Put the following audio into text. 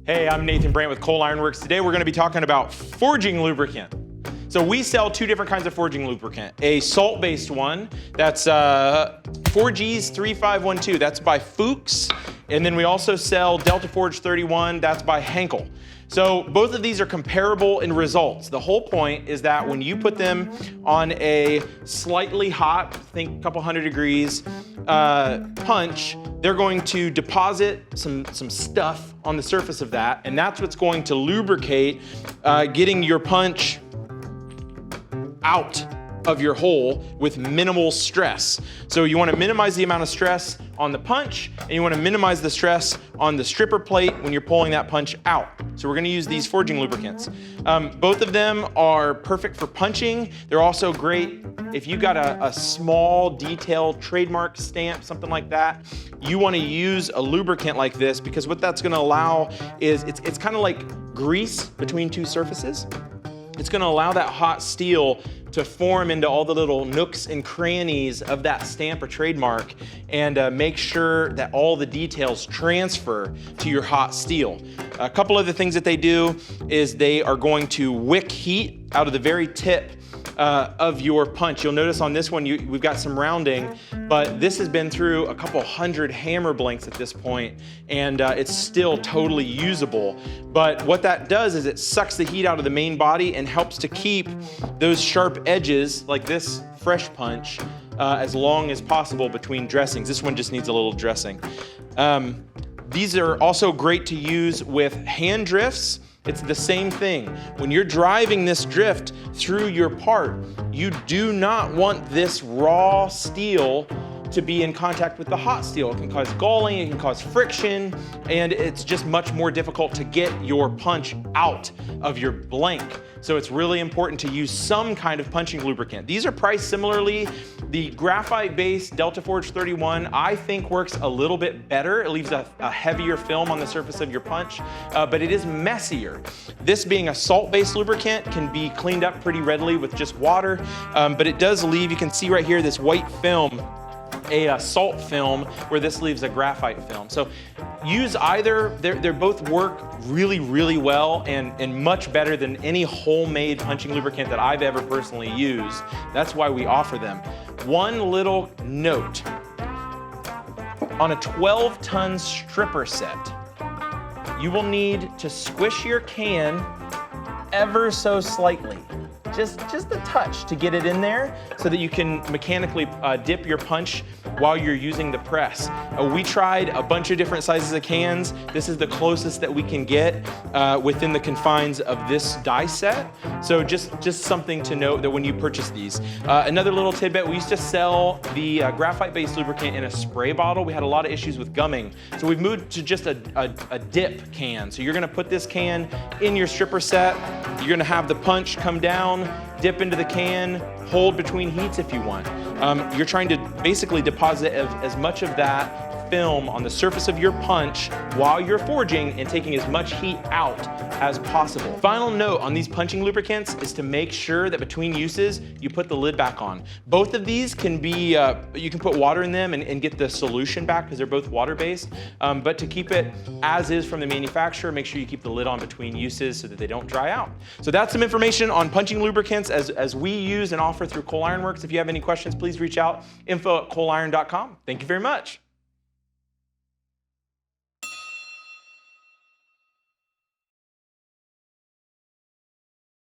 Hey, I'm Nathan Brandt with Coal Iron Works. Today we're going to be talking about forging lubricant. So we sell two different kinds of forging lubricant. A salt-based one, that's 4Gs 3512, that's by Fuchs. And then we also sell Delta Forge 31, that's by Henkel. So both of these are comparable in results. The whole point is that when you put them on a slightly hot, think a couple hundred degrees, punch, they're going to deposit some stuff on the surface of that, and that's what's going to lubricate getting your punch out of your hole with minimal stress. So you want to minimize the amount of stress on the punch, and you want to minimize the stress on the stripper plate when you're pulling that punch out. So we're going to use these forging lubricants. Both of them are perfect for punching. They're also great if you got a small detailed trademark stamp, something like that. You want to use a lubricant like this because what that's going to allow is it's kind of like grease between two surfaces. It's going to allow that hot steel to form into all the little nooks and crannies of that stamp or trademark and make sure that all the details transfer to your hot steel. A couple of the things that they do is they are going to wick heat out of the very tip of your punch. You'll notice on this one we've got some rounding, but this has been through a couple hundred hammer blanks at this point, and it's still totally usable. But what that does is it sucks the heat out of the main body and helps to keep those sharp edges, like this fresh punch, as long as possible between dressings. This one just needs a little dressing. These are also great to use with hand drifts. It's the same thing. When you're driving this drift through your part, you do not want this raw steel to be in contact with the hot steel. It can cause galling, it can cause friction, and it's just much more difficult to get your punch out of your blank. So it's really important to use some kind of punching lubricant. These are priced similarly. The graphite-based Delta Forge 31, I think, works a little bit better. It leaves a heavier film on the surface of your punch, but it is messier. This being a salt-based lubricant can be cleaned up pretty readily with just water, but it does leave, you can see right here, this white film, a salt film, where this leaves a graphite film. So use either. They both work really, really well and much better than any homemade punching lubricant that I've ever personally used. That's why we offer them. One little note. On a 12-ton stripper set, you will need to squish your can ever so slightly. Just a touch to get it in there so that you can mechanically dip your punch while you're using the press. We tried a bunch of different sizes of cans. This is the closest that we can get within the confines of this die set. So just something to note that when you purchase these. Another little tidbit, we used to sell the graphite-based lubricant in a spray bottle. We had a lot of issues with gumming. So we've moved to just a dip can. So you're gonna put this can in your stripper set. You're gonna have the punch come down, dip into the can, hold between heats if you want. You're trying to basically deposit as much of that film on the surface of your punch while you're forging and taking as much heat out as possible. Final note on these punching lubricants is to make sure that between uses you put the lid back on. Both of these can be, you can put water in them and get the solution back because they're both water-based, but to keep it as is from the manufacturer, make sure you keep the lid on between uses so that they don't dry out. So that's some information on punching lubricants as we use and offer through Coal Iron Works. If you have any questions, please reach out, info@coaliron.com. Thank you very much.